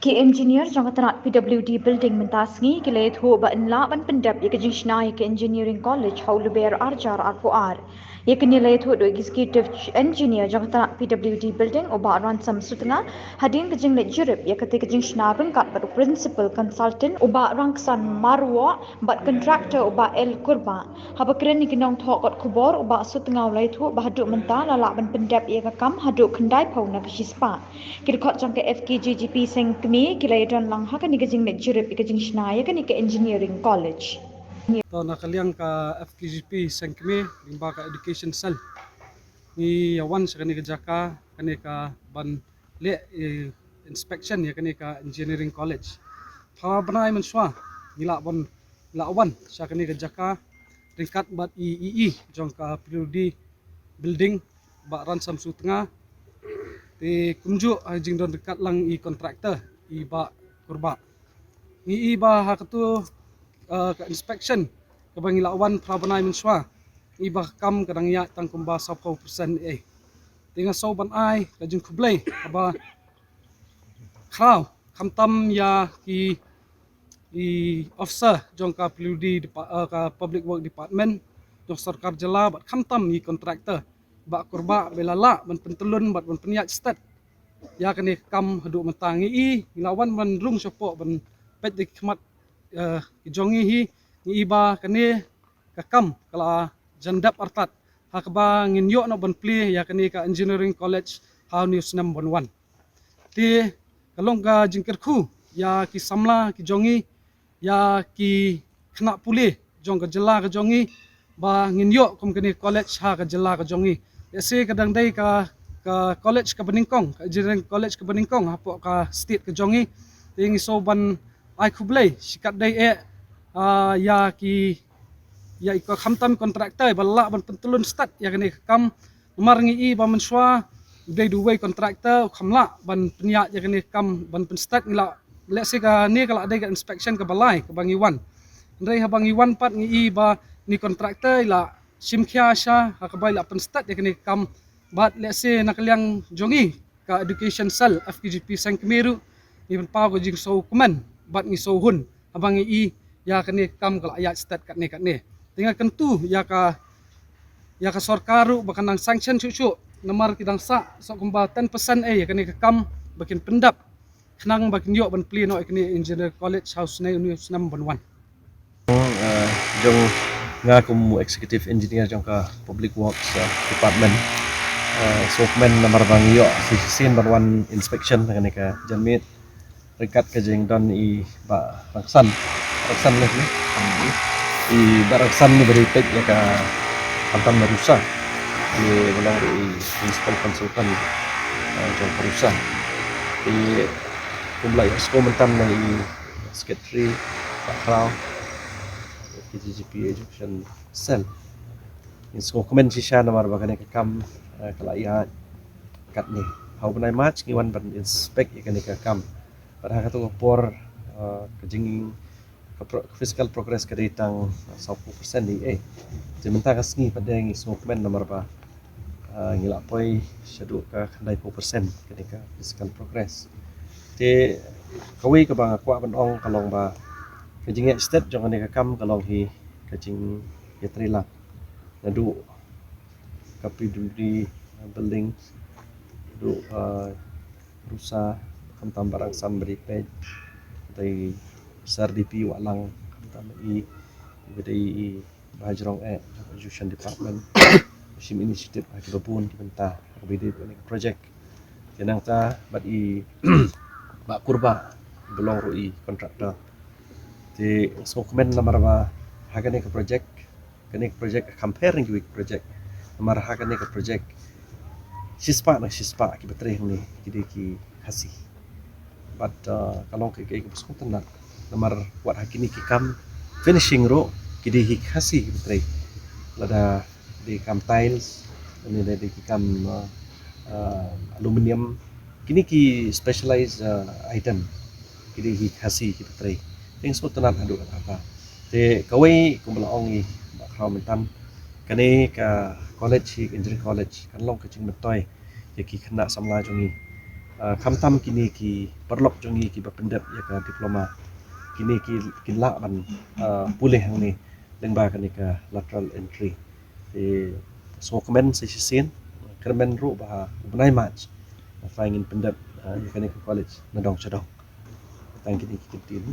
Ki engineer jang tanat PWD building mentasngi ki leit ho ba inla ban pendap ye kajing shnai ke engineering college haulu ber arjar arpuar ye kini leit ho do executive engineer jang tanat PWD building oba ransam sutanga hadin kajing le jurup ye kate kajing shnabeng kat ba principal consultant oba rangsan marwa bat contractor oba el kurba haba kren ni kinong thokot kubor oba sutanga leit ho ba hadu mentala la ban pendap ye kakam hadu khandai phauna kispa kirkhot jang ke FKGGP seng kami kilaydan lang ha kani kajing net jurup kajing shnaya kani ke engineering college to nakaliang ka FKGP sengkme limba ka education cell ni yawan sa kani ka jaka kani ka ban le inspection ya kani ka engineering college pa banai menswa nila bon lawan sa kani ka jaka ringkat bat ii jong ka PWD building ba ran samsu tengah ti kumju jing don dekat lang i contractor i ba kurba ni i ba ha katu ka inspection kabang ilawan prabanay menswa iba kam kadang ya tang kumba 10% tinga so ban ai kajung kublay aba kraw kamtam ya ki officer jong ka PWD ka public work department jong sarkar jala bat kamtam i contractor ba kurba belala ban pentulun bat ban penyak stat ya kani kam hadu mentangi i ilawan ban rung sopo ban pet di khmat jongi hi ni iba kani kakam kala jandap artat hakba nginyo no ban pli ya kani ka engineering college how news number 1 ti kalong ga jingker khu ya ki samla ki jongi ya ki khna puli jong ka jela ka jongi ba nginyo kom kani college ha ka jela ka jongi ese kadang dai ka college ka Beningkong ka engineering college ka Beningkong hapo ka state ka jongi ting so ban ai khublai sikat dai ya ki ya iko khamtam kontraktor bala ban pentulun stat ya kani kam nomar ngi ba menswa dai duwei kontraktor khamla ban penya ya kani kam ban pen stat ngila lese ka ni kala dai ka inspection ka balai ka bangiwan ndai ha bangiwan pat ngi ba ni kontraktor ila simkhya sha ha ka bai la pen stat ya kani kam bat lese nakaliang jongi ka education cell FKGP sangkemiru ni pa ko jing so kuman bat ngi so hun abang ngi ya kani kam kala ayat stat kat ni tinggal kentu ya ka sorkaru bakan nang sanction cucu nomor kidang sa so kumba 10% ya kani kam bakin pendap kenang bakin yo ban pli no kani engineer college house na news number 1 jong nga kum executive engineer jong ka public works department so men nomor bang yo sin ban inspection kani ka jamit rekat ka jeng don i ba raksan lagi i baraksan ni beri pek ya ka antam marusa ni ulang i principal consultant jong perusahaan i kumlai sko mentam na i secretary bakraw KGGP education cell in sko komen sisha namar bagane ka kam kala ya kat ni how benai match ngiwan ban inspect ya kani ka kam pada katu por kejing physical progress kaditang 10% ni sementara kasngi pada ngi smokeman nomor ba ngila poi syadu ka 90% kadika physical progress te kawi ka bang akwa ban ong kalong ba kejing step jong ni ka kam kalong hi kejing yetrila nadu kapiduri building du rusa kamtam barang sam beri page dari besar DP walang kamtam i beri bahajrong education department sim initiative akibapun dibenta bidi project kenang ta bat i ba kurba belong rui kontraktor di sokmen namar ba hagane ka project comparing with project namar hagane ka project sispa akibatri ni kidi ki hasi but kalong ke buskutan na namar wat hakini ki kam finishing ro kidi hi hasi akibatri lada di kam tiles ini di kam aluminium kini ki specialized item kidi hi hasi akibatri things ko tanan adu apa te kawai kumbalaong i bakraw mentam kani ka college engineering college kan long kaching metoy yaki khana samla jongi kamtam kini ki perlok jongi ki bapendap ya ka diploma kini ki la ban pulih ni lengba kan ka lateral entry so komen sin kermen ru bah benai match flying in pendap ya kan ka college na dong chadong tang kini ki tin